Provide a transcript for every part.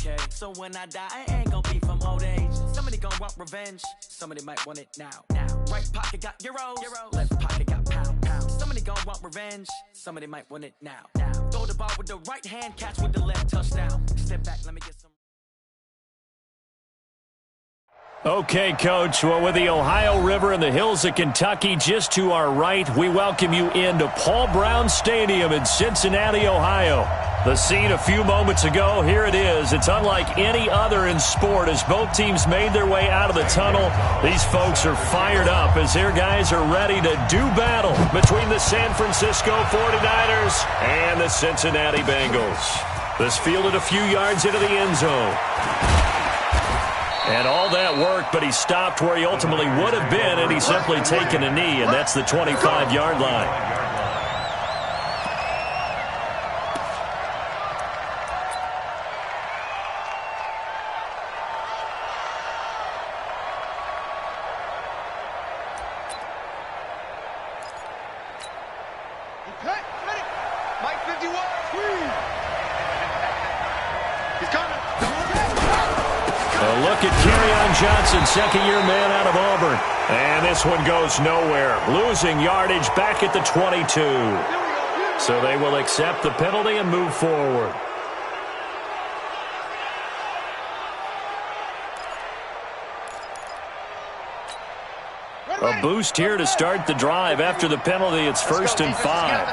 okay. So when I die, I ain't gonna be from old age. Somebody gonna want revenge, somebody might want it now. Right pocket got euros, left pocket got pounds. Somebody gonna want revenge, somebody might want it now. Throw the ball with the right hand, catch with the left, touchdown. Step back, let me get some. Okay, Coach, well, with the Ohio River and the hills of Kentucky just to our right, we welcome you into Paul Brown Stadium in Cincinnati, Ohio. The scene a few moments ago, here it is. It's unlike any other in sport as both teams made their way out of the tunnel. These folks are fired up as their guys are ready to do battle between the San Francisco 49ers and the Cincinnati Bengals. This fielded a few yards into the end zone. And all that worked, but he stopped where he ultimately would have been, and he's simply taken a knee, and that's the 25-yard line. Johnson, second-year man out of Auburn. And this one goes nowhere. Losing yardage back at the 22. So they will accept the penalty and move forward. A boost here to start the drive. After the penalty, it's 1st and 5.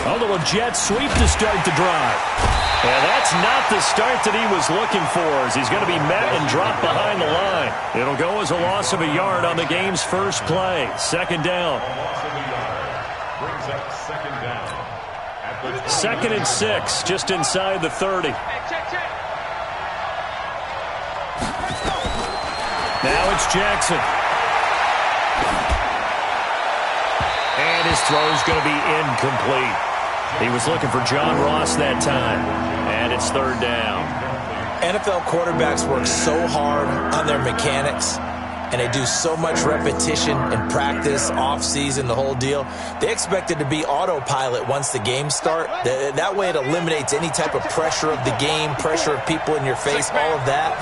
A little jet sweep to start the drive. And that's not the start that he was looking for, as he's going to be met and dropped behind the line. It'll go as a loss of a yard on the game's first play. Second down. Second and 6, just inside the 30. Now it's Jackson. And his throw's going to be incomplete. He was looking for John Ross that time, and it's third down. NFL quarterbacks work so hard on their mechanics, and they do so much repetition in practice, off-season, the whole deal. They expect it to be autopilot once the games start. That way it eliminates any type of pressure of the game, pressure of people in your face, all of that.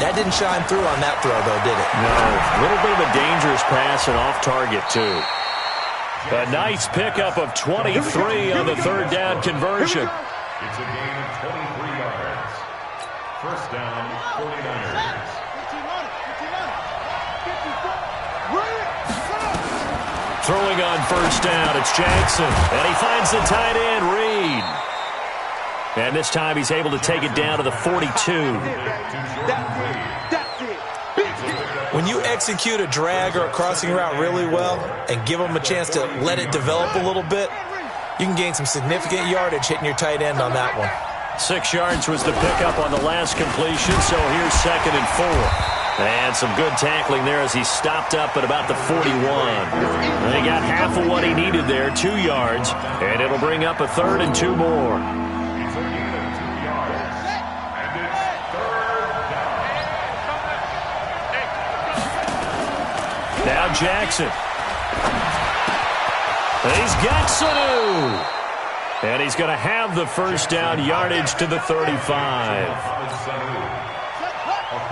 That didn't shine through on that throw, though, did it? No, a little bit of a dangerous pass and off target, too. A nice pickup of 23 on the third down conversion. It's a gain of 23 yards. First down, 49ers. Throwing on first down, it's Jackson. And he finds the tight end, Reed. And this time he's able to take it down to the 42. When you execute a drag or a crossing route really well and give them a chance to let it develop a little bit, you can gain some significant yardage hitting your tight end on that one. 6 yards was the pickup on the last completion, so here's 2nd and 4. And some good tackling there as he stopped up at about the 41. They got half of what he needed there, 2 yards, and it'll bring up a 3rd and 2 more. Now Jackson. He's got Sanu. And he's going to have the first down, yardage to the 35.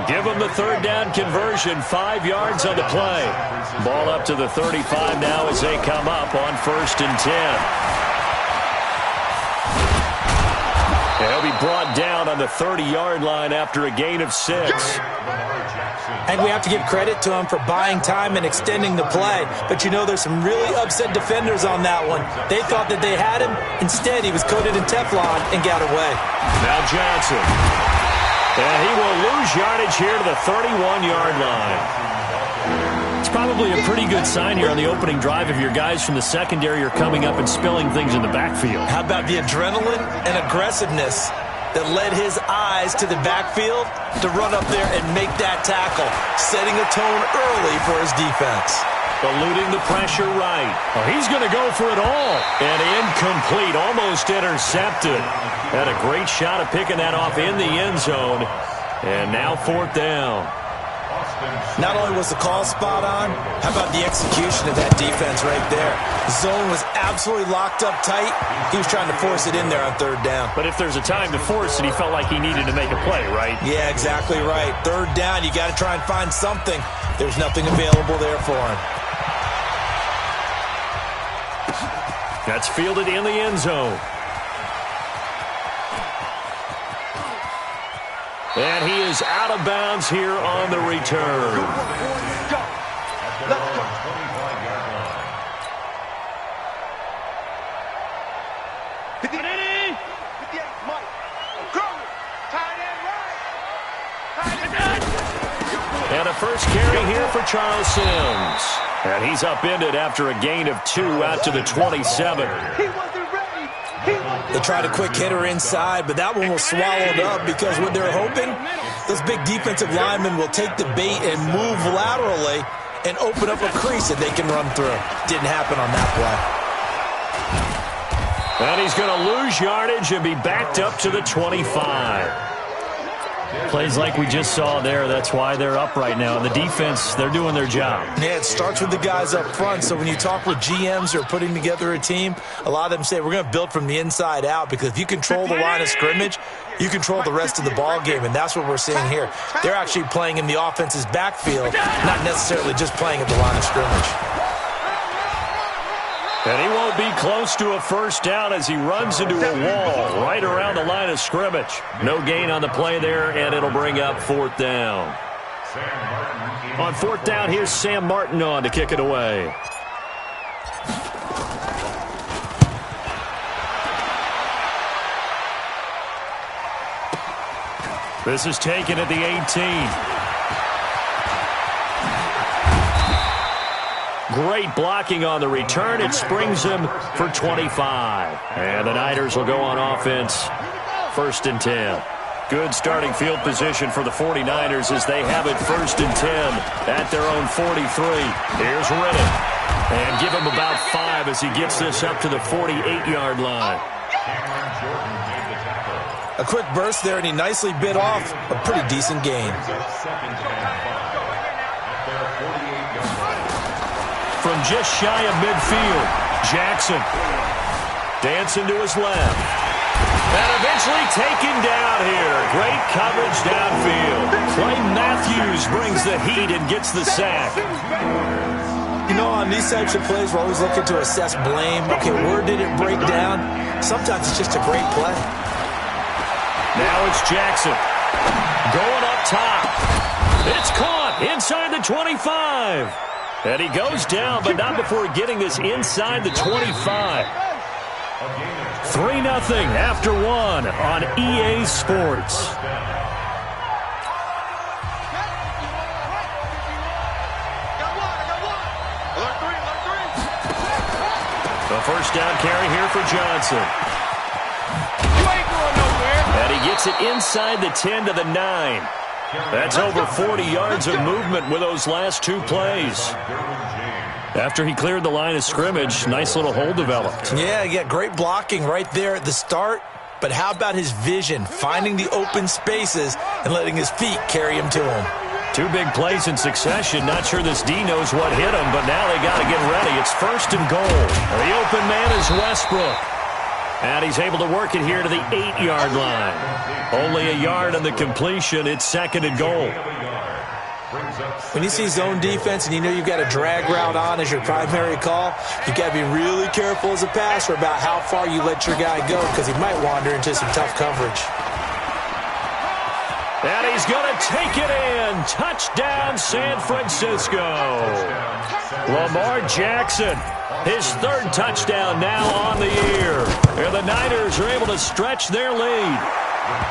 Give him the third down conversion, 5 yards on the play. Ball up to the 35 now as they come up on 1st and 10. He'll be brought down on the 30-yard line after a gain of 6. And we have to give credit to him for buying time and extending the play. But, you know, there's some really upset defenders on that one. They thought that they had him. Instead, he was coated in Teflon and got away. Now Johnson. And he will lose yardage here to the 31-yard line. It's probably a pretty good sign here on the opening drive if your guys from the secondary are coming up and spilling things in the backfield. How about the adrenaline and aggressiveness that led his eyes to the backfield to run up there and make that tackle, setting a tone early for his defense. Eluding the pressure right. Oh, he's going to go for it all. And incomplete, almost intercepted. Had a great shot at picking that off in the end zone. And now 4th down. Not only was the call spot on, how about the execution of that defense right there? The zone was absolutely locked up tight. He was trying to force it in there on third down. But if there's a time to force it, he felt like he needed to make a play, right? Yeah, exactly right. Third down, you got to try and find something. There's nothing available there for him. That's fielded in the end zone. And he is out of bounds here on the return. Let's go. 25-yard line. 58, Mike. Curry. Tight end right. And a first carry here for Charles Sims. And he's upended after a gain of 2 out to the 27. He wasn't ready. They tried a quick hitter inside, but that one was swallowed up because what they're hoping, those big defensive linemen will take the bait and move laterally and open up a crease that they can run through. Didn't happen on that play. And he's going to lose yardage and be backed up to the 25. Plays like we just saw there, that's why they're up right now. And the defense, they're doing their job. Yeah, it starts with the guys up front. So when you talk with GMs who are putting together a team, a lot of them say we're going to build from the inside out, because if you control the line of scrimmage, you control the rest of the ball game, and that's what we're seeing here. They're actually playing in the offense's backfield, not necessarily just playing at the line of scrimmage. And he won't be close to a first down as he runs into a wall right around the line of scrimmage. No gain on the play there, and it'll bring up fourth down. On fourth down, here's Sam Martin on to kick it away. This is taken at the 18. Great blocking on the return. It springs him for 25. And the Niners will go on offense. First and 10. Good starting field position for the 49ers as they have it first and 10 at their own 43. Here's Riddick. And give him about 5 as he gets this up to the 48-yard line. A quick burst there, and he nicely bit off a pretty decent gain. From just shy of midfield, Jackson dancing to his left. And eventually taken down here. Great coverage downfield. Clay Matthews brings the heat and gets the sack. You know, on these types of plays, we're always looking to assess blame. Okay, where did it break down? Sometimes it's just a great play. Now it's Jackson. Going up top. It's caught inside the 25. And he goes down, but not before getting this inside the 25. 3-0 after 1 on EA Sports. The first down carry here for Johnson. And he gets it inside the 10 to the 9. That's over 40 yards of movement with those last 2 plays. After he cleared the line of scrimmage, nice little hole developed. Yeah, great blocking right there at the start. But how about his vision, finding the open spaces and letting his feet carry him to him? 2 big plays in succession. Not sure this D knows what hit him, but now they got to get ready. It's first and goal. The open man is Westbrook. And he's able to work it here to the 8-yard line. Only a yard on the completion. It's second and goal. When you see zone defense and you know you've got a drag route on as your primary call, you've got to be really careful as a passer about how far you let your guy go, because he might wander into some tough coverage. And he's going to take it in. Touchdown, San Francisco. Lamar Jackson, his 3rd touchdown now on the year. And the Niners are able to stretch their lead.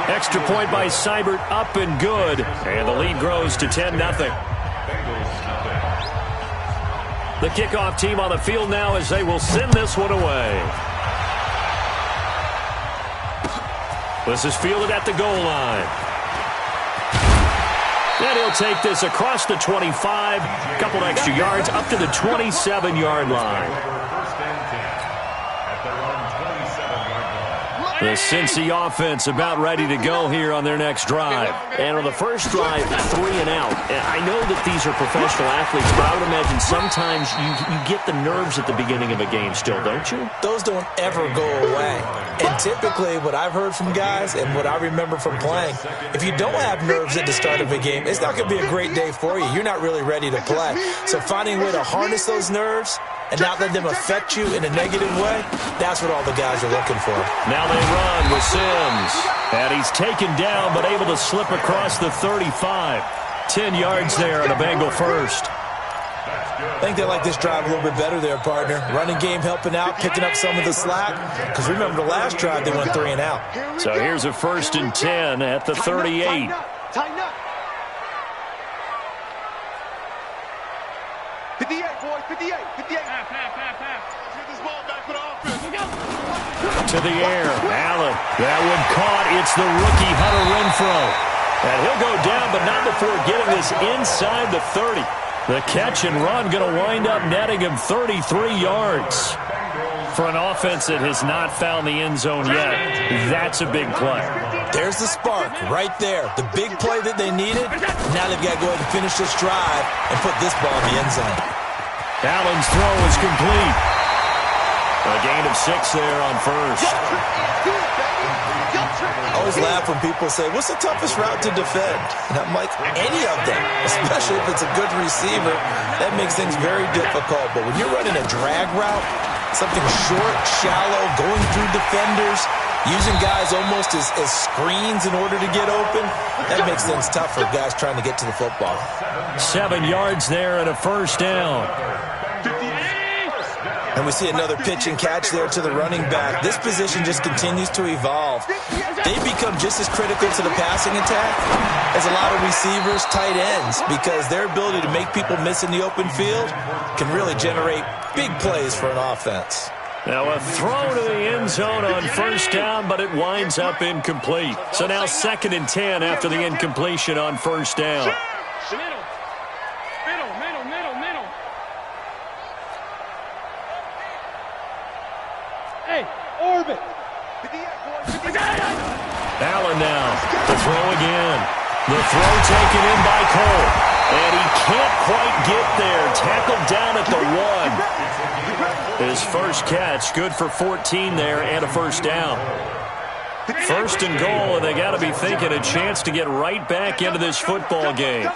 Extra point by Seibert, up and good. And the lead grows to 10-0. The kickoff team on the field now as they will send this one away. This is fielded at the goal line. And he'll take this across the 25, a couple extra yards, up to the 27-yard line. The Cincy offense about ready to go here on their next drive. And on the first drive, 3 and out. I know that these are professional athletes, but I would imagine sometimes you get the nerves at the beginning of a game still, don't you? Those don't ever go away. And typically what I've heard from guys and what I remember from playing, if you don't have nerves at the start of a game, it's not going to be a great day for you. You're not really ready to play. So finding a way to harness those nerves and not let them affect you in a negative way, that's what all the guys are looking for. Now they run with Sims. And he's taken down but able to slip across the 35. 10 yards there on a Bengal first. I think they like this drive a little bit better there, partner. Running game helping out, picking up some of the slack. Because remember the last drive, they went 3 and out. So here's a 1st and 10 at the 38. Tighten up. 58, boys, 58, 58. Let's get this ball back for the offense. To the air, Allen. That one caught. It's the rookie Hunter Renfro. And he'll go down, but not before getting this inside the 30. The catch and run going to wind up netting him 33 yards. For an offense that has not found the end zone yet, that's a big play. There's the spark right there. The big play that they needed. Now they've got to go ahead and finish this drive and put this ball in the end zone. Allen's throw is complete. A gain of 6 there on first. I always laugh when people say, what's the toughest route to defend? And I'm like, any of them, especially if it's a good receiver. That makes things very difficult. But when you're running a drag route, something short, shallow, going through defenders, using guys almost as screens in order to get open, that makes things tough for guys trying to get to the football. 7 yards there and a first down. And we see another pitch and catch there to the running back. This position just continues to evolve. They become just as critical to the passing attack as a lot of receivers, tight ends, because their ability to make people miss in the open field can really generate big plays for an offense. Now a throw to the end zone on first down, but it winds up incomplete. So now 2nd and 10 after the incompletion on first down. Orbit. Allen now. The throw again. The throw taken in by Cole. And he can't quite get there. Tackled down at the 1. His first catch, good for 14 there and a first down. 1st and goal, and they got to be thinking a chance to get right back into this football game.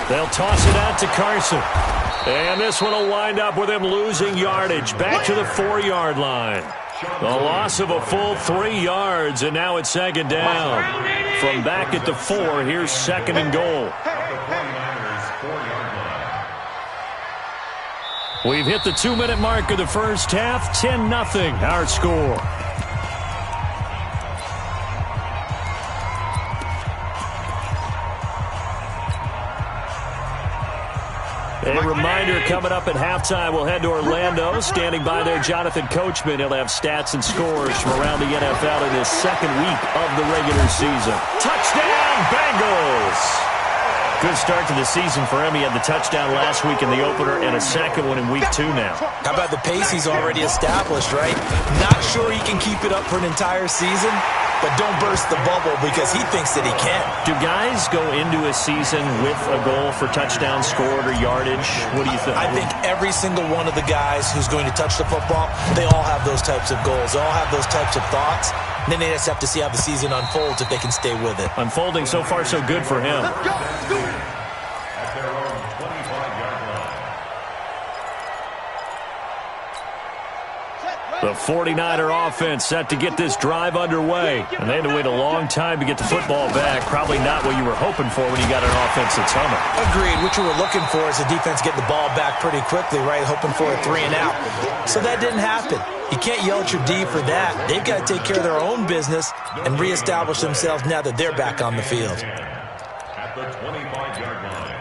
They'll toss it out to Carson. And this one will wind up with him losing yardage back to the 4-yard line. The loss of a full 3 yards, and now it's 2nd down. From back at the 4, here's 2nd and goal. We've hit the 2-minute mark of the first half. 10-0 our score. A reminder, coming up at halftime, we'll head to Orlando. Standing by there, Jonathan Coachman. He'll have stats and scores from around the NFL in his 2nd week of the regular season. Touchdown, Bengals! Good start to the season for him. He had the touchdown last week in the opener and a 2nd one in week 2 now. How about the pace he's already established, right? Not sure he can keep it up for an entire season, but don't burst the bubble because he thinks that he can. Do guys go into a season with a goal for touchdown scored or yardage? What do you think? I think every single one of the guys who's going to touch the football, they all have those types of goals. They all have those types of thoughts. And then they just have to see how the season unfolds if they can stay with it. Unfolding so far so good for him. At their own 25-yard line. The 49er offense set to get this drive underway. And they had to wait a long time to get the football back. Probably not what you were hoping for when you got an offense that's humming. Agreed. What you were looking for is the defense getting the ball back pretty quickly, right? Hoping for a 3 and out. So that didn't happen. You can't yell at your D for that. They've got to take care of their own business and reestablish themselves now that they're back on the field. At the 25-yard line.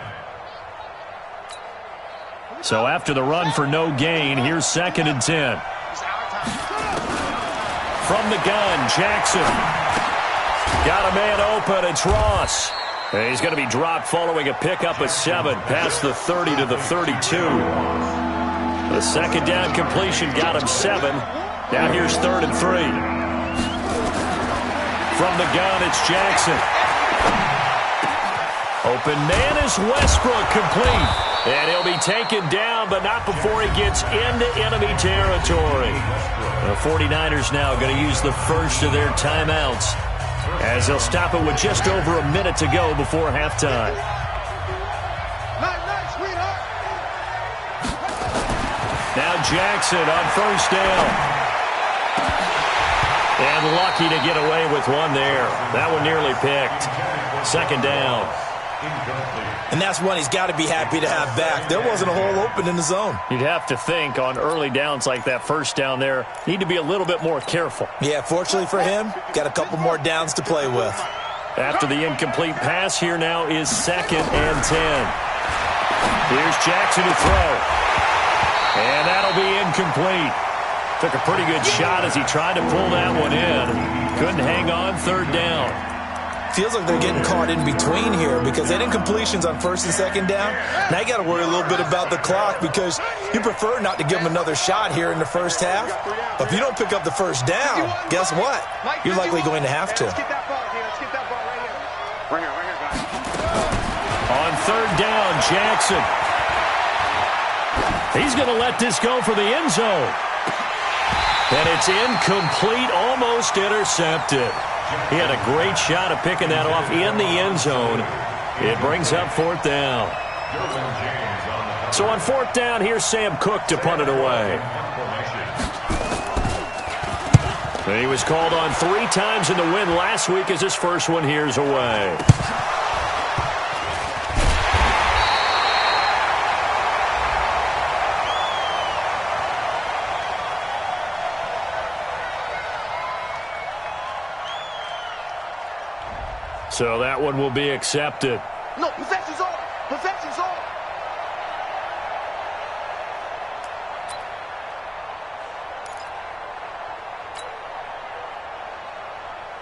So after the run for no gain, here's 2nd and 10. From the gun, Jackson. Got a man open. It's Ross. And he's going to be dropped following a pickup of 7 past the 30 to the 32. The second down completion got him 7. Now here's 3rd and 3. From the gun, it's Jackson. Open man is Westbrook, complete. And he'll be taken down, but not before he gets into enemy territory. The 49ers now going to use the first of their timeouts, as they'll stop it with just over a minute to go before halftime. Now Jackson on first down. And lucky to get away with one there. That one nearly picked. Second down. And that's one he's got to be happy to have back. There wasn't a hole open in the zone. You'd have to think on early downs like that first down there, need to be a little bit more careful. Yeah, fortunately for him, got a couple more downs to play with. After the incomplete pass, here now is 2nd and 10. Here's Jackson to throw. And that'll be incomplete. Took a pretty good shot as he tried to pull that one in. Couldn't hang on, 3rd down. Feels like they're getting caught in between here because they had incompletions on 1st and 2nd down. Now you got to worry a little bit about the clock because you prefer not to give them another shot here in the first half. But if you don't pick up the first down, guess what? You're likely going to have to. On 3rd down, Jackson. He's going to let this go for the end zone. And it's incomplete, almost intercepted. He had a great shot of picking that off in the end zone. It brings up 4th down. So on 4th down, here's Sam Cook to punt it away. And he was called on 3 times in the win last week as his first one here's away. So that one will be accepted. No, possession's on. Possession's on.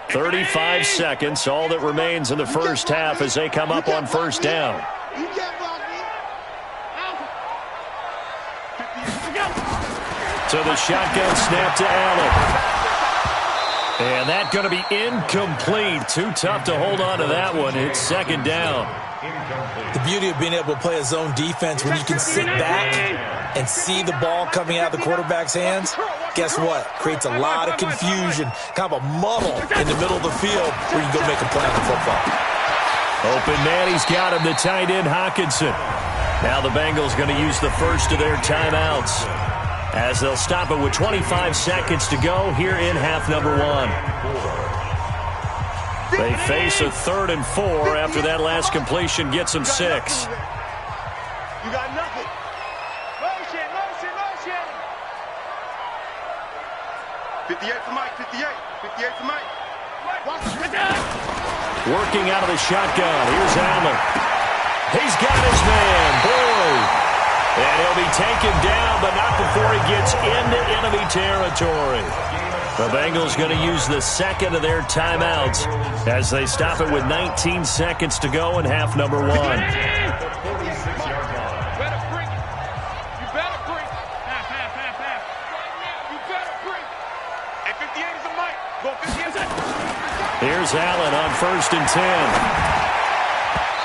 35 seconds, all that remains in the first half as they come up on 1st down. So the shotgun snap to Allen. And that's going to be incomplete. Too tough to hold on to that one. It's 2nd down. The beauty of being able to play a zone defense when you can sit back and see the ball coming out of the quarterback's hands, guess what? Creates a lot of confusion, kind of a muddle in the middle of the field where you go make a play on the football. Open man, he's got him, the tight end Hawkinson. Now the Bengals going to use the first of their timeouts, as they'll stop it with 25 seconds to go here in half number 1. They face a 3rd and 4 after that last completion gets them 6. You got nothing. Motion, motion, motion. 58 for Mike, 58. 58 for Mike. Working out of the shotgun. Here's Allen. He's got his man, Boyd. And he'll be taken down, but not before he gets into enemy territory. The Bengals going to use the 2nd of their timeouts as they stop it with 19 seconds to go in half number 1. You better bring it. You better bring it. Half. You better bring it. And 58 is a Mike. Go 58. Here's Allen on 1st and 10.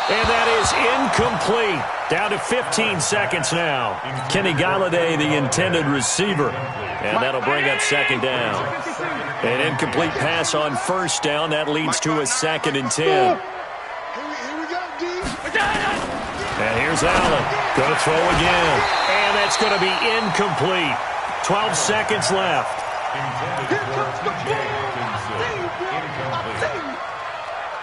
And that is incomplete. Down to 15 seconds now. Kenny Galladay, the intended receiver. And that'll bring up 2nd down. An incomplete pass on 1st down. That leads to a 2nd and 10. Here we go, D. And here's Allen. Going to throw again. And that's going to be incomplete. 12 seconds left. Here comes the ball.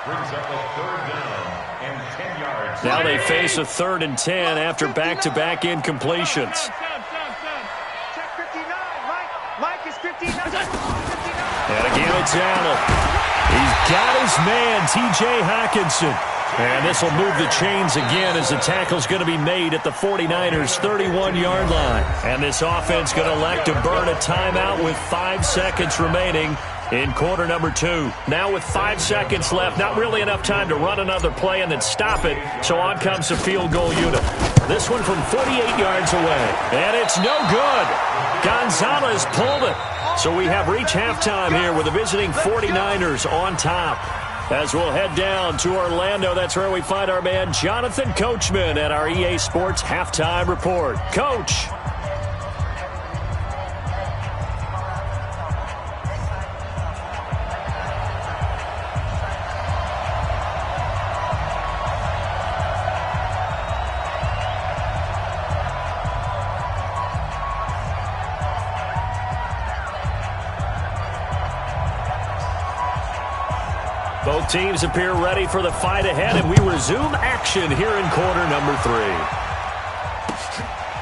Brings up a 3rd down and 10 yards. Now they face a 3rd and 10 after back-to-back incompletions. Check 59. Mike is 59. And again it's Allen. He's got his man, T.J. Hawkinson. And this will move the chains again as the tackle's going to be made at the 49ers' 31-yard line. And this offense going to elect to burn a timeout with 5 seconds remaining in quarter number 2. Now with 5 seconds left, not really enough time to run another play and then stop it, so on comes the field goal unit. This one from 48 yards away, and it's no good. Gonzalez pulled it. So we have reached halftime here with the visiting 49ers on top. As we'll head down to Orlando, that's where we find our man Jonathan Coachman at our EA Sports Halftime Report. Coach. Both teams appear ready for the fight ahead, and we resume action here in quarter number 3.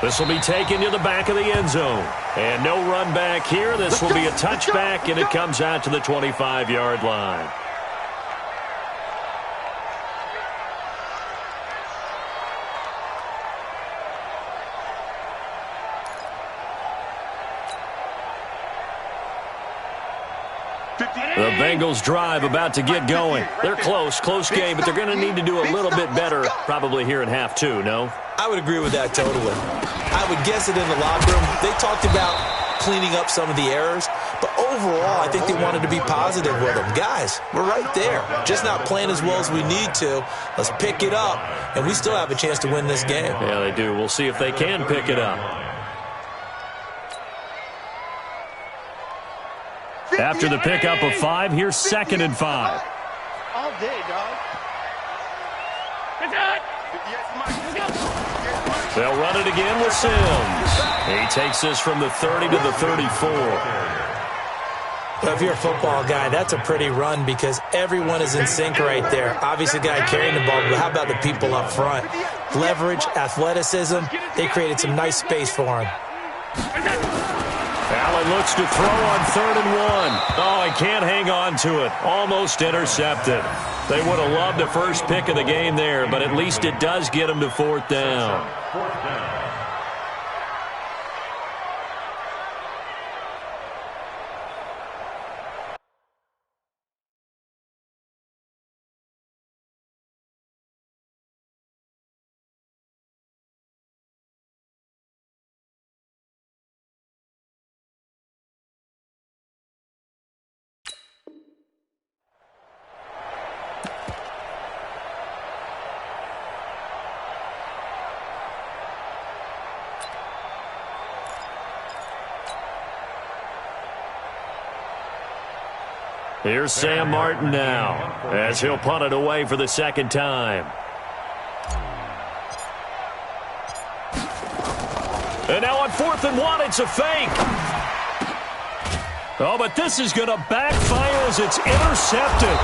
This will be taken to the back of the end zone. And no run back here. This will be a touchback, and it comes out to the 25-yard line. The Bengals drive about to get going. They're close game, but they're going to need to do a little bit better probably here in half 2, no? I would agree with that totally. I would guess it in the locker room. They talked about cleaning up some of the errors, but overall, I think they wanted to be positive with them. Guys, we're right there. Just not playing as well as we need to. Let's pick it up, and we still have a chance to win this game. Yeah, they do. We'll see if they can pick it up. After the pickup of 5, here's 2nd and 5. All day, dog. They'll run it again with Sims. He takes this from the 30 to the 34. Well, if you're a football guy, that's a pretty run because everyone is in sync right there. Obviously, the guy carrying the ball, but how about the people up front? Leverage, athleticism, they created some nice space for him. Allen looks to throw on 3rd and 1. Oh, he can't hang on to it. Almost intercepted. They would have loved the first pick of the game there, but at least it does get them to 4th down. Here's Sam Martin now, as he'll punt it away for the 2nd time. And now on 4th and 1, it's a fake. Oh, but this is going to backfire as it's intercepted.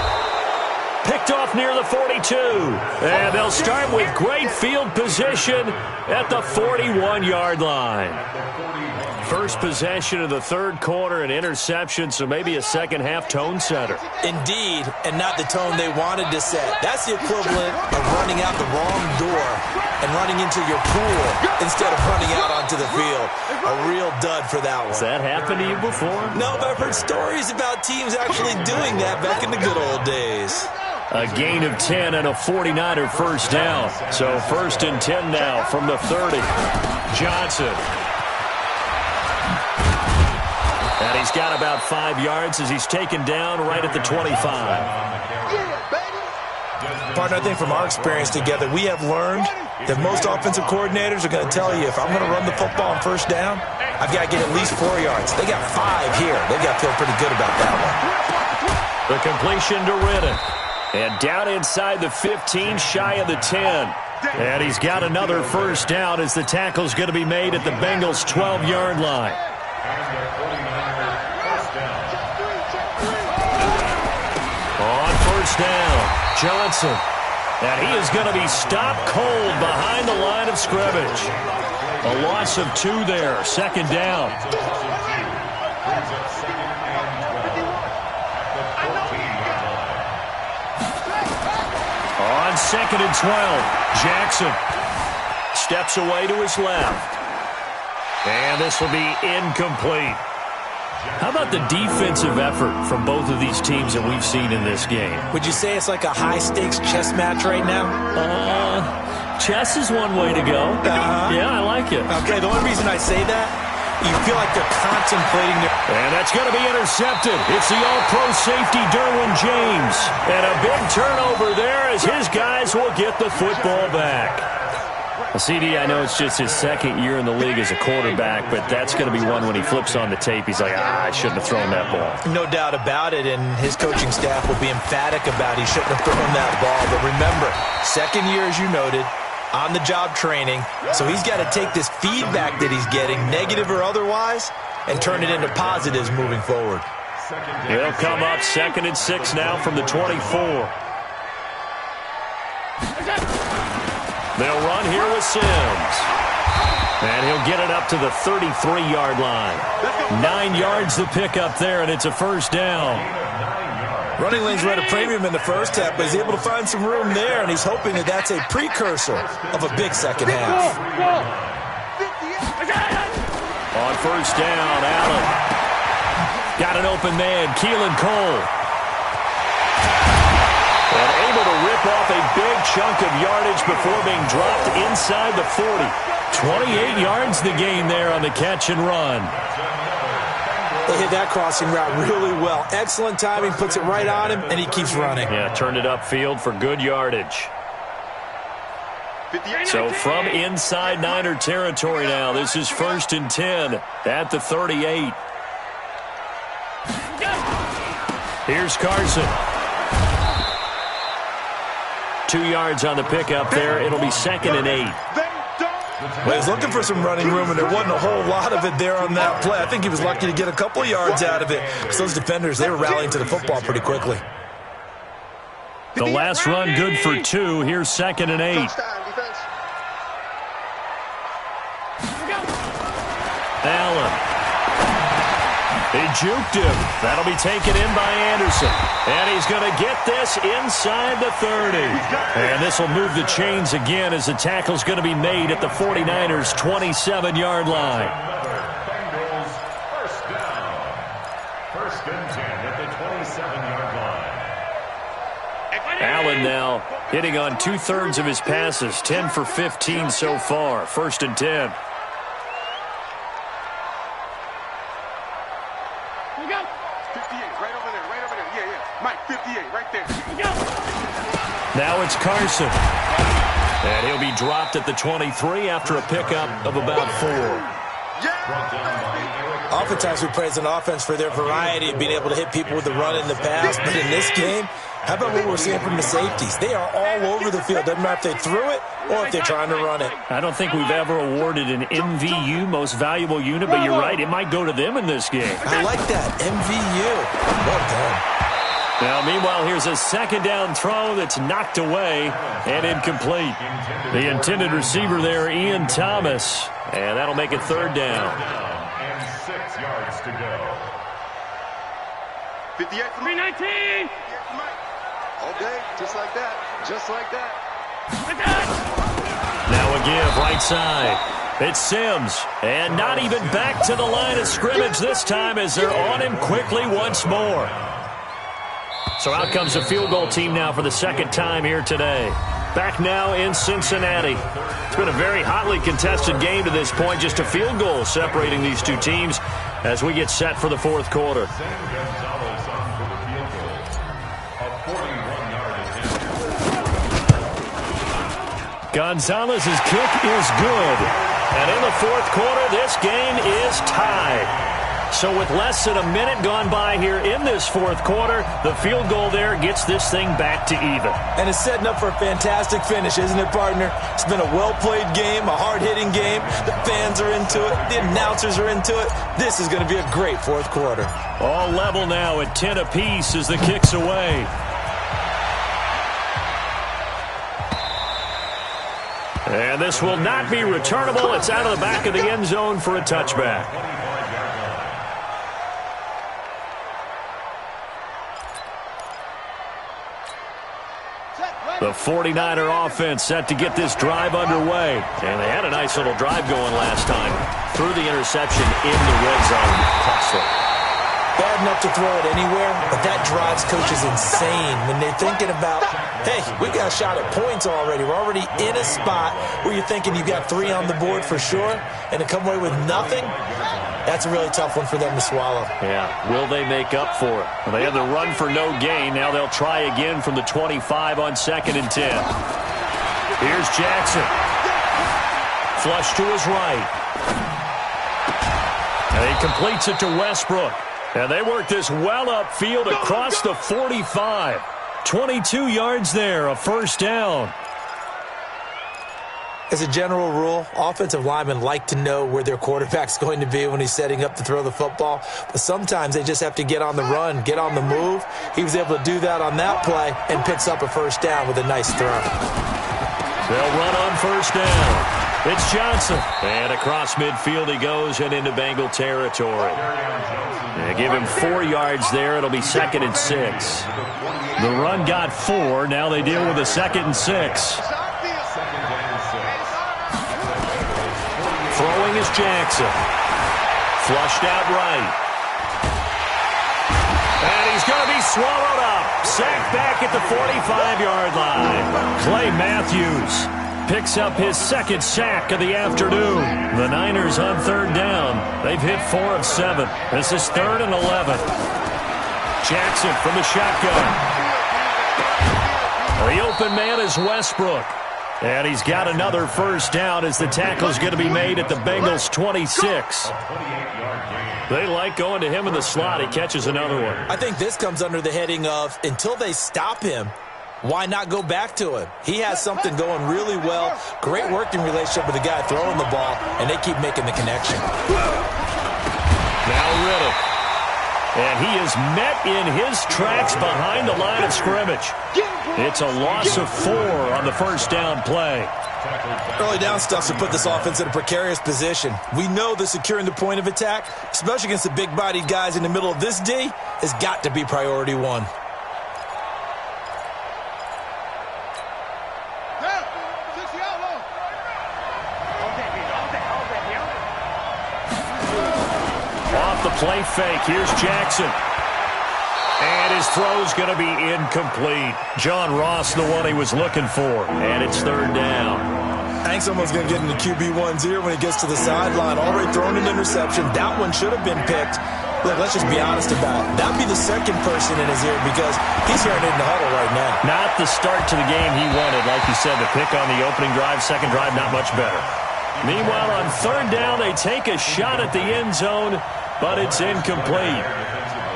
Picked off near the 42. And they'll start with great field position at the 41-yard line. First possession of the 3rd quarter, an interception, so maybe a second-half tone setter. Indeed, and not the tone they wanted to set. That's the equivalent of running out the wrong door and running into your pool instead of running out onto the field. A real dud for that one. Has that happened to you before? No, but I've heard stories about teams actually doing that back in the good old days. A gain of 10 and a 49er first down. So 1st and 10 now from the 30. Johnson. And he's got about 5 yards as he's taken down right at the 25. Partner, I think from our experience together, we have learned that most offensive coordinators are going to tell you, if I'm going to run the football on 1st down, I've got to get at least 4 yards. They got 5 here. They've got to feel pretty good about that one. The completion to Ridden. And down inside the 15, shy of the 10. And he's got another first down as the tackle's going to be made at the Bengals' 12-yard line. On 1st down, Johnson. And he is going to be stopped cold behind the line of scrimmage. A loss of 2 there, 2nd down. On 2nd and 12, Jackson steps away to his left. And this will be incomplete. How about the defensive effort from both of these teams that we've seen in this game? Would you say it's like a high-stakes chess match right now? Chess is one way to go. Yeah, I like it. Okay, the only reason I say that, you feel like they're contemplating their... And that's going to be intercepted. It's the all-pro safety, Derwin James. And a big turnover there as his guys will get the football back. Well, CD, I know it's just his second year in the league as a quarterback, but that's going to be one when he flips on the tape. He's like, I shouldn't have thrown that ball. No doubt about it, and his coaching staff will be emphatic about he shouldn't have thrown that ball. But remember, second year, as you noted, on-the-job training, so he's got to take this feedback that he's getting, negative or otherwise, and turn it into positives moving forward. He'll come up 2nd and 6 now from the 24. They'll run here with Sims. And he'll get it up to the 33-yard line. 9 yards to pick up there, and it's a first down. Running lanes were at a premium in the first half, but he's able to find some room there, and he's hoping that that's a precursor of a big second half. On first down, Allen. Got an open man, Keelan Cole. And able to rip off a big chunk of yardage before being dropped inside the 40. 28 yards the gain there on the catch and run. They hit that crossing route really well. Excellent timing, puts it right on him, and he keeps running. Yeah, turned it upfield for good yardage. So from inside Niner territory now, this is 1st and 10 at the 38. Here's Carson. 2 yards on the pickup there. It'll be 2nd and 8. Well, he was looking for some running room, and there wasn't a whole lot of it there on that play. I think he was lucky to get a couple of yards out of it. Because those defenders, they were rallying to the football pretty quickly. The last run good for 2. Here's 2nd and 8. Allen. He juked him. That'll be taken in by Anderson. And he's going to get this inside the 30. And this will move the chains again as the tackle's going to be made at the 49ers' 27-yard line. Bengals first down. 1st and 10 at the 27-yard line. Allen now hitting on 2/3 of his passes. 10 for 15 so far. 1st and 10. 58, right over there. Yeah. Mike, 58, right there. Now it's Carson. And he'll be dropped at the 23 after a pickup of about 4. Oftentimes we praise an offense for their variety of being able to hit people with the run in the pass. But in this game, how about what we're seeing from the safeties? They are all over the field. Doesn't matter if they threw it or if they're trying to run it. I don't think we've ever awarded an MVU, most valuable unit, but you're right. It might go to them in this game. I like that. MVU. Well done. Now, meanwhile, here's a 2nd down throw that's knocked away and incomplete. The intended receiver there, Ian Thomas. And that'll make it 3rd down. And 6 yards to go. 58 for 319. Okay, just like that. Just like that. Now a give, right side. It's Sims. And not even back to the line of scrimmage this time as they're on him quickly once more. So out comes the field goal team now for the 2nd time here today. Back now in Cincinnati. It's been a very hotly contested game to this point. Just a field goal separating these two teams as we get set for the 4th quarter. Gonzalez's kick is good. And in the 4th quarter, this game is tied. So with less than a minute gone by here in this 4th quarter, the field goal there gets this thing back to even. And it's setting up for a fantastic finish, isn't it, partner? It's been a well-played game, a hard-hitting game. The fans are into it. The announcers are into it. This is going to be a great 4th quarter. All level now at 10 apiece as the kick's away. And this will not be returnable. It's out of the back of the end zone for a touchback. The 49er offense set to get this drive underway. And they had a nice little drive going last time. Threw the interception in the red zone. Costly. bad enough to throw it anywhere, but that drives coaches insane when they're thinking about, hey, we got a shot at points already. We're already in a spot where you're thinking you got 3 on the board for sure, and to come away with nothing, that's a really tough one for them to swallow. Yeah, will they make up for it? Well, they had the run for no gain. Now they'll try again from the 25 on 2nd and 10. Here's Jackson. Flush to his right. And he completes it to Westbrook. And they work this well upfield across the 45. 22 yards there, a first down. As a general rule, offensive linemen like to know where their quarterback's going to be when he's setting up to throw the football. But sometimes they just have to get on the run, get on the move. He was able to do that on that play and picks up a first down with a nice throw. They'll run on first down. It's Johnson. And across midfield he goes and into Bengal territory. Give him 4 yards there. It'll be 2nd and 6. The run got 4. Now they deal with a 2nd and 6. Throwing is Jackson. Flushed out right. And he's going to be swallowed up. Sacked back at the 45-yard line. Clay Matthews picks up his 2nd sack of the afternoon. The Niners on 3rd down. They've hit 4 of 7. This is 3rd and 11. Jackson from the shotgun. The open man is Westbrook. And he's got another first down as the tackle's going to be made at the Bengals' 26. They like going to him in the slot. He catches another one. I think this comes under the heading of, until they stop him, why not go back to him? He has something going really well. Great working relationship with the guy throwing the ball, and they keep making the connection. Now Riddick. And he is met in his tracks behind the line of scrimmage. It's a loss of 4 on the first down play. Early down stuff to put this offense in a precarious position. We know that securing the point of attack, especially against the big-bodied guys in the middle of this D, has got to be priority 1. Play fake. Here's Jackson. And his throw's going to be incomplete. John Ross, the one he was looking for. And it's 3rd down. I think someone's going to get into QB1's ear when he gets to the sideline. Already thrown an interception. That one should have been picked. Look, let's just be honest about it. That would be the second person in his ear because he's hearing it in the huddle right now. Not the start to the game he wanted. Like you said, the pick on the opening drive, second drive, not much better. Meanwhile, on 3rd down, they take a shot at the end zone, but it's incomplete.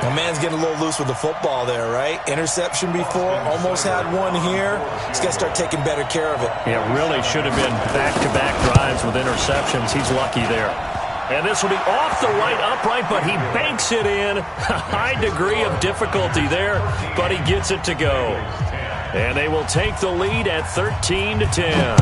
My man's getting a little loose with the football there, right? Interception before, almost had one here. He's got to start taking better care of it. Yeah, really should have been back-to-back drives with interceptions. He's lucky there. And this will be off the right upright, but he banks it in. A high degree of difficulty there, but he gets it to go. And they will take the lead at 13-10.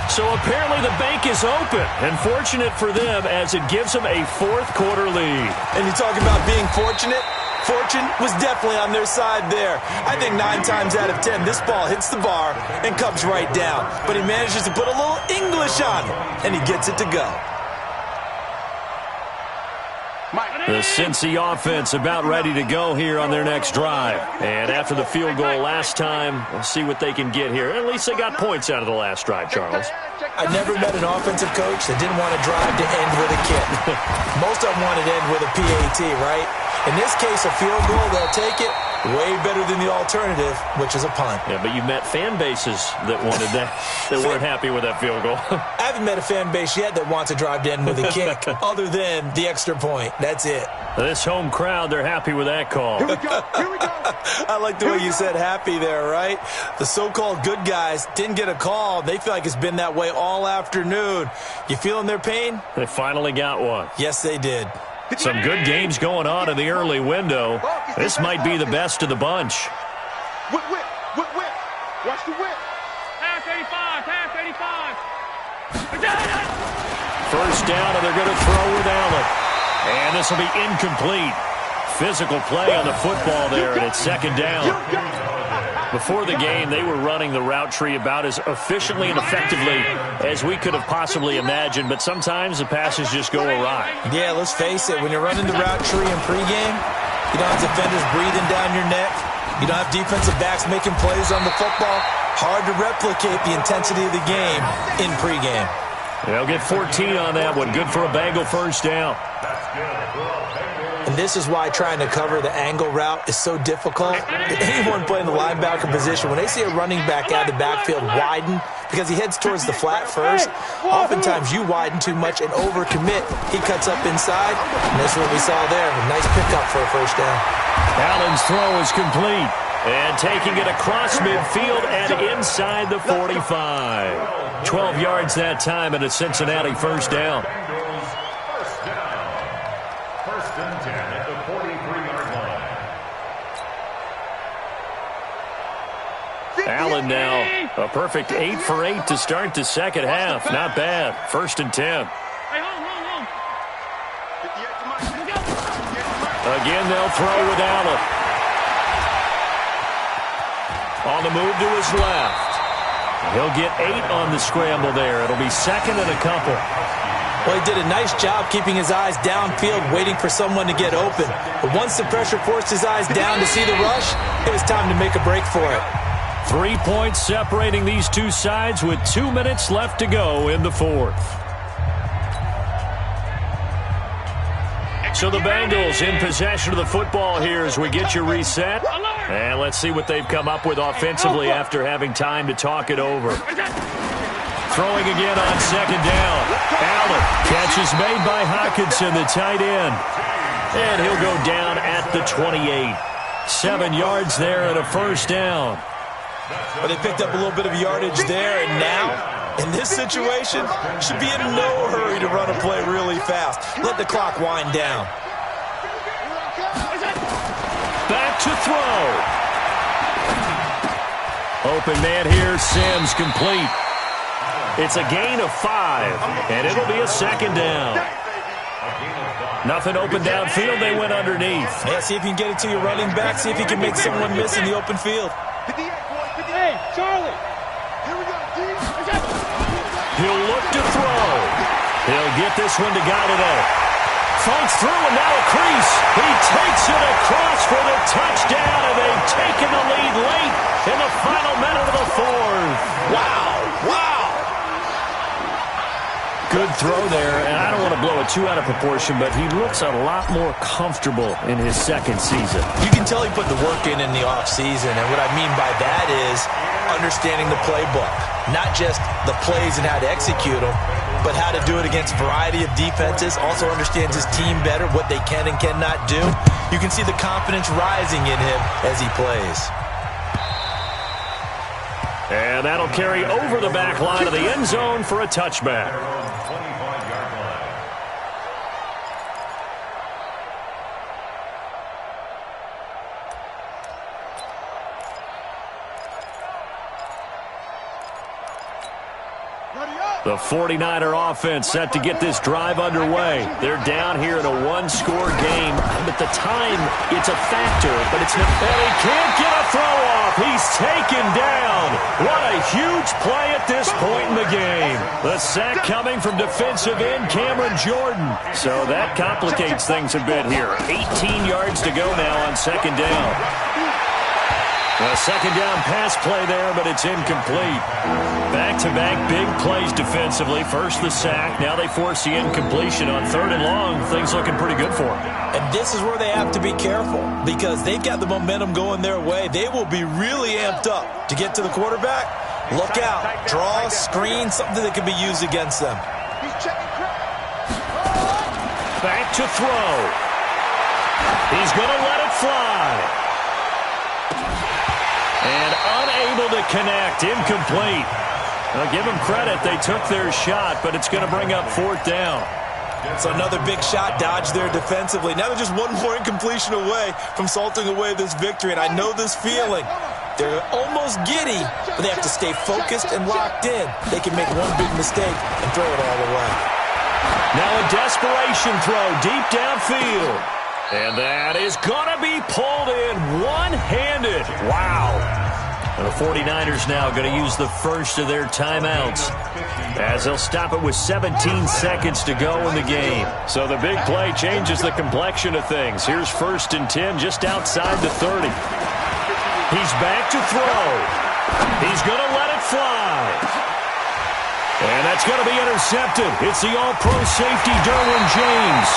So apparently the bank is open, and fortunate for them as it gives them a 4th quarter lead. And you talking about being fortunate? Fortune was definitely on their side there. I think 9 times out of 10, this ball hits the bar and comes right down. But he manages to put a little English on it, and he gets it to go. The Cincy offense about ready to go here on their next drive. And after the field goal last time, we'll see what they can get here. At least they got points out of the last drive, Charles. I never met an offensive coach that didn't want to drive to end with a kick. Most of them wanted to end with a PAT, right? In this case, a field goal, they'll take it. Way better than the alternative, which is a punt. Yeah, but you met fan bases that wanted that, that weren't happy with that field goal. I haven't met a fan base yet that wants to drive to end with a kick, other than the extra point. That's it. This home crowd, they're happy with that call. Here we go. Here we go. I like the way you said happy there, right? The so-called good guys didn't get a call. They feel like it's been that way all afternoon. You feeling their pain? They finally got one. Yes, they did. Some good games going on in the early window. This might be the best of the bunch. Whip, whip, whip, whip. Watch the whip. Pass 85, pass 85. First down, and they're going to throw with Allen. And this will be incomplete. Physical play on the football there, and it's 2nd down. Before the game, they were running the route tree about as efficiently and effectively as we could have possibly imagined, but sometimes the passes just go awry. Yeah, let's face it, when you're running the route tree in pregame, you don't have defenders breathing down your neck. You don't have defensive backs making plays on the football. Hard to replicate the intensity of the game in pregame. They'll get 14 on that one. Good for a Bengal first down. And this is why trying to cover the angle route is so difficult. Anyone playing the linebacker position, when they see a running back out of the backfield widen because he heads towards the flat first, oftentimes you widen too much and overcommit. He cuts up inside, and that's what we saw there. A nice pickup for a first down. Allen's throw is complete. And taking it across midfield and inside the 45. 12 yards that time and a Cincinnati first down. First and 10 at the 43-yard line. Allen now a perfect 8 for 8 to start the second half. Not bad. First and 10. Again, they'll throw with Allen. On the move to his left. He'll get 8 on the scramble there. It'll be second and a couple. Well, he did a nice job keeping his eyes downfield, waiting for someone to get open. But once the pressure forced his eyes down to see the rush, it was time to make a break for it. 3 points separating these two sides with 2 minutes left to go in the fourth. So the Bengals in possession of the football here as we get you reset. And let's see what they've come up with offensively after having time to talk it over. Throwing again on second down. Allen. Catch is made by Hockenson, the tight end. And he'll go down at the 28. 7 yards there and a first down. Well, they picked up a little bit of yardage there, and now, in this situation, should be in no hurry to run a play really fast. Let the clock wind down. Back to throw. Open man here, Sims complete. It's a gain of 5, and it'll be a second down. Nothing open downfield, they went underneath. Yeah, see if you can get it to your running back, see if you can make someone miss in the open field. Hey, Charlie. Here we go, D. He'll look to throw. He'll get this one to Galladay. Fights through and now a crease. He takes it across for the touchdown, and they've taken the lead late in the final minute of the fourth. Wow. Good throw there, and I don't want to blow it too out of proportion, but he looks a lot more comfortable in his second season. You can tell he put the work in the offseason, and what I mean by that is understanding the playbook. Not just the plays and how to execute them, but how to do it against a variety of defenses. Also understands his team better, what they can and cannot do. You can see the confidence rising in him as he plays. And that'll carry over the back line of the end zone for a touchback. The 49er offense set to get this drive underway. They're down here in a one-score game. At the time, it's a factor, but it's not. And he can't get a throw off. He's taken down. What a huge play at this point in the game. The sack coming from defensive end Cameron Jordan. So that complicates things a bit here. 18 yards to go now on second down. A second down pass play there, but it's incomplete. Back-to-back big plays defensively. First the sack. Now they force the incompletion on third and long. Things looking pretty good for them. And this is where they have to be careful because they've got the momentum going their way. They will be really amped up to get to the quarterback. Look out. Draw, screen, something that can be used against them. Back to throw. He's going to let it fly. And unable to connect. Incomplete. I'll give them credit. They took their shot, but it's going to bring up fourth down. So another big shot dodged there defensively. Now they're just one more incompletion away from salting away this victory. And I know this feeling. They're almost giddy, but they have to stay focused and locked in. They can make one big mistake and throw it all away. Now a desperation throw deep downfield. And that is going to be pulled in one-handed. Wow. The 49ers now going to use the first of their timeouts as they'll stop it with 17 seconds to go in the game. So the big play changes the complexion of things. Here's 1st and 10 just outside the 30. He's back to throw. He's going to let it fly. And that's going to be intercepted. It's the all-pro safety, Derwin James.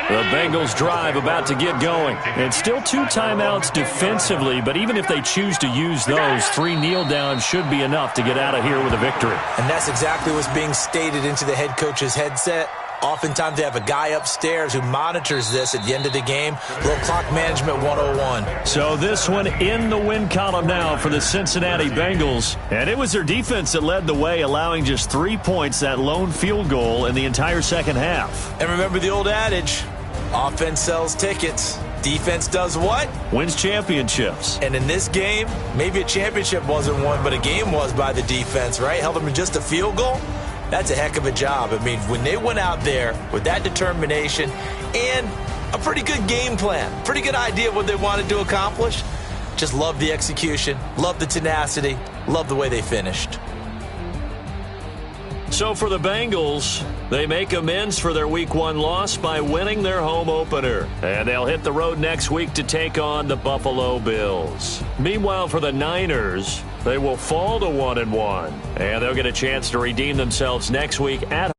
The Bengals drive about to get going. And still 2 timeouts defensively, but even if they choose to use those, 3 kneel downs should be enough to get out of here with a victory. And that's exactly what's being stated into the head coach's headset. Oftentimes they have a guy upstairs who monitors this at the end of the game. Little clock management 101. So this one in the win column now for the Cincinnati Bengals. And it was their defense that led the way, allowing just 3 points, that lone field goal in the entire second half. And remember the old adage, offense sells tickets. Defense does what? Wins championships. And in this game, maybe a championship wasn't won, but a game was by the defense, right? Held them to just a field goal. That's a heck of a job. I mean, when they went out there with that determination and a pretty good game plan, pretty good idea of what they wanted to accomplish, just love the execution, love the tenacity, love the way they finished. So for the Bengals, they make amends for their Week 1 loss by winning their home opener. And they'll hit the road next week to take on the Buffalo Bills. Meanwhile, for the Niners, they will fall to 1-1. And they'll get a chance to redeem themselves next week at